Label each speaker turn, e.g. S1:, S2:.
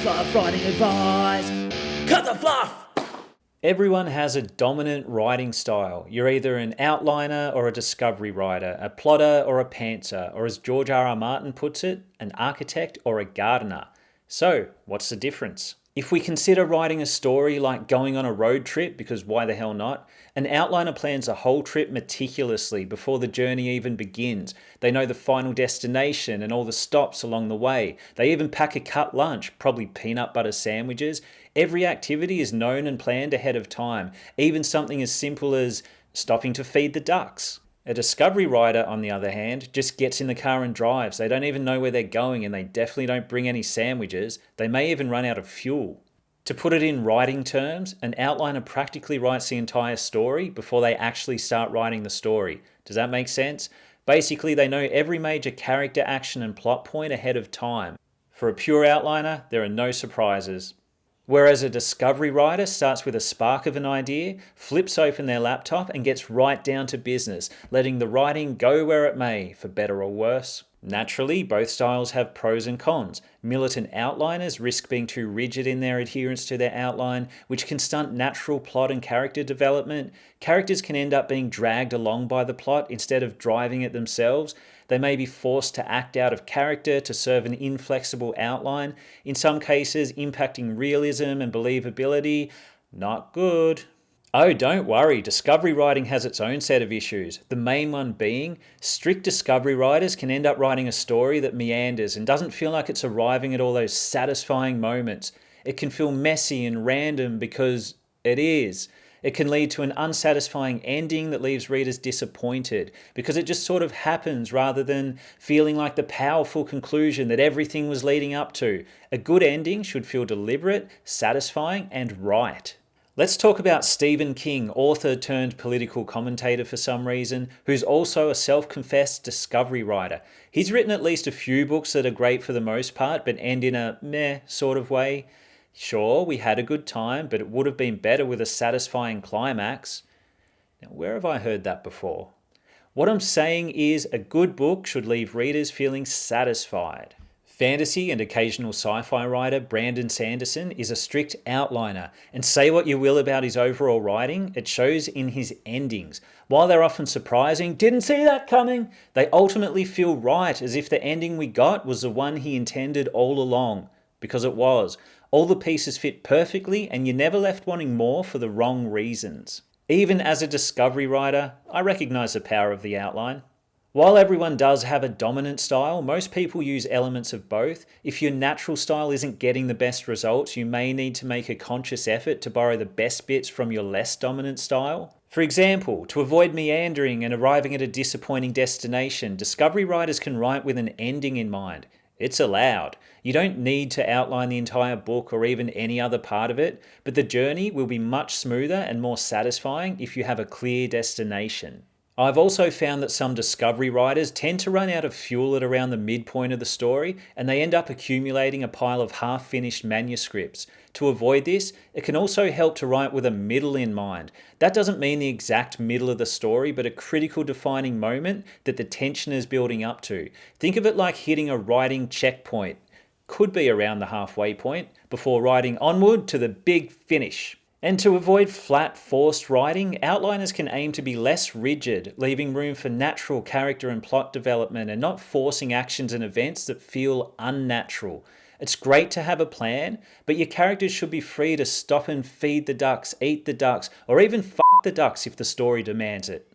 S1: fluff writing advice. Cut the fluff!
S2: Everyone has a dominant writing style. You're either an outliner or a discovery writer, a plotter or a pantser, or as George R. Martin puts it, an architect or a gardener. So, what's the difference? If we consider writing a story like going on a road trip, because why the hell not, an outliner plans a whole trip meticulously before the journey even begins. They know the final destination and all the stops along the way. They even pack a cut lunch, probably peanut butter sandwiches. Every activity is known and planned ahead of time, even something as simple as stopping to feed the ducks. A discovery writer, on the other hand, just gets in the car and drives. They don't even know where they're going, and they definitely don't bring any sandwiches. They may even run out of fuel. To put it in writing terms, an outliner practically writes the entire story before they actually start writing the story. Does that make sense? Basically, they know every major character, action, and plot point ahead of time. For a pure outliner, there are no surprises. Whereas a discovery writer starts with a spark of an idea, flips open their laptop and gets right down to business, letting the writing go where it may, for better or worse. Naturally, both styles have pros and cons. Militant outliners risk being too rigid in their adherence to their outline, which can stunt natural plot and character development. Characters can end up being dragged along by the plot instead of driving it themselves. They may be forced to act out of character to serve an inflexible outline, in some cases impacting realism and believability. Not good. Oh, don't worry, discovery writing has its own set of issues. The main one being, strict discovery writers can end up writing a story that meanders and doesn't feel like it's arriving at all those satisfying moments. It can feel messy and random because it is. It can lead to an unsatisfying ending that leaves readers disappointed because it just sort of happens rather than feeling like the powerful conclusion that everything was leading up to. A good ending should feel deliberate, satisfying, and right. Let's talk about Stephen King, author turned political commentator for some reason, who's also a self-confessed discovery writer. He's written at least a few books that are great for the most part, but end in a meh sort of way. Sure, we had a good time, but it would have been better with a satisfying climax. Now, where have I heard that before? What I'm saying is a good book should leave readers feeling satisfied. Fantasy and occasional sci-fi writer Brandon Sanderson is a strict outliner, and say what you will about his overall writing, it shows in his endings. While they're often surprising, didn't see that coming, they ultimately feel right, as if the ending we got was the one he intended all along. Because it was. All the pieces fit perfectly, and you're never left wanting more for the wrong reasons. Even as a discovery writer, I recognise the power of the outline. While everyone does have a dominant style, most people use elements of both. If your natural style isn't getting the best results, you may need to make a conscious effort to borrow the best bits from your less dominant style. For example, to avoid meandering and arriving at a disappointing destination, discovery writers can write with an ending in mind. It's allowed. You don't need to outline the entire book or even any other part of it, but the journey will be much smoother and more satisfying if you have a clear destination. I've also found that some discovery writers tend to run out of fuel at around the midpoint of the story, and they end up accumulating a pile of half-finished manuscripts. To avoid this, it can also help to write with a middle in mind. That doesn't mean the exact middle of the story, but a critical defining moment that the tension is building up to. Think of it like hitting a writing checkpoint. Could be around the halfway point, before writing onward to the big finish. And to avoid flat, forced writing, outliners can aim to be less rigid, leaving room for natural character and plot development and not forcing actions and events that feel unnatural. It's great to have a plan, but your characters should be free to stop and feed the ducks, eat the ducks, or even fuck the ducks if the story demands it.